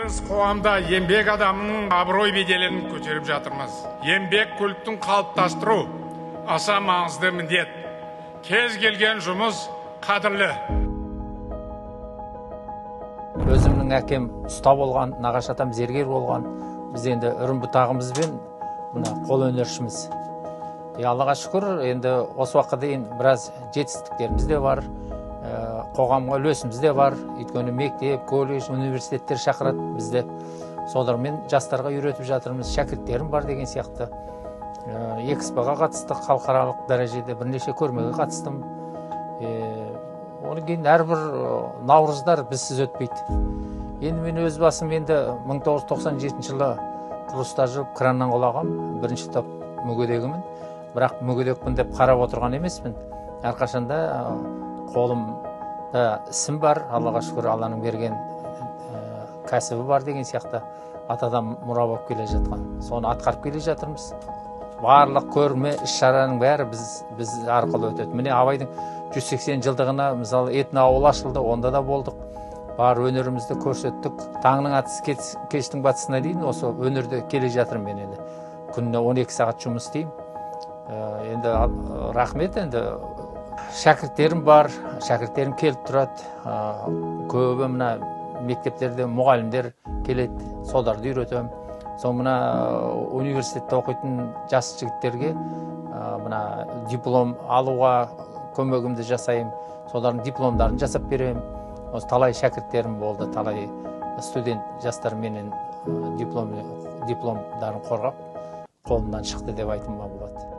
Біз қоғамда еңбек адамының абырой беделін көтеріп жатырмыз. Еңбек культін қалыптастыру аса маңызды міндет. Кез келген жұмыс қадірлі. Өзімнің әкем ұста болған, нағашы атам зергер болған. Біз енді үрім бұтағымызбен қол өнершіміз. Аллаға шүкір, енді осы уақытқа дейін біраз жетістіктеріміз де бар, қоғамға үлесіміз де бар. Өйткені мектеп, колледж, университеттер шақырады бізді. Солармен жастарға үйретіп жатырмыз, шәкірттерім бар деген сияқты. Экспоға қатыстық, халықаралық дәрежеде бірнеше көрмеге қатыстым. Оның кейін әрбір наурыздар бізсіз өтпейді. Енді мен өз басым 1997 жылы құрылыста жүріп краннан құлағам, бірінші топ мүгедегімін. Бірақ мүгедекпін деп қарап отырған емеспін. Әрқашанда қолымда ісім бар, Аллаға шүкір, Алланың берген кәсібі бар деген сияқты атадан мұра болып келе жатқан. Соны атқарып келе жатырмыз. Барлық көрме, іс-шараның бәрі біз арқылы өтеді. Міне Абайдың 180 жылдығына мысалы этно ауыл ашылды, онда да болдық. Бар өнерімізді көрсеттік. Таңның атысы кештің батысына дейін осы өнерде келе жатырмын мен енді. Күніне 12 сағат жұмыс істеймін. Енді рахмет, енді шәкірттерім бар, шәкірттерім келіп тұрады. Көбі мына мектептерде мұғалімдер келеді, соларды үйретемін. Сол мына университетте оқитын жас жігіттерге мына диплом алуға көмегімді жасаймын. Солардың дипломдарын жасап беремін. Осы талай шәкірттерім болды, талай студент жастар менен дипломдарын қорғап қолымнан шықты деп айтуға болады.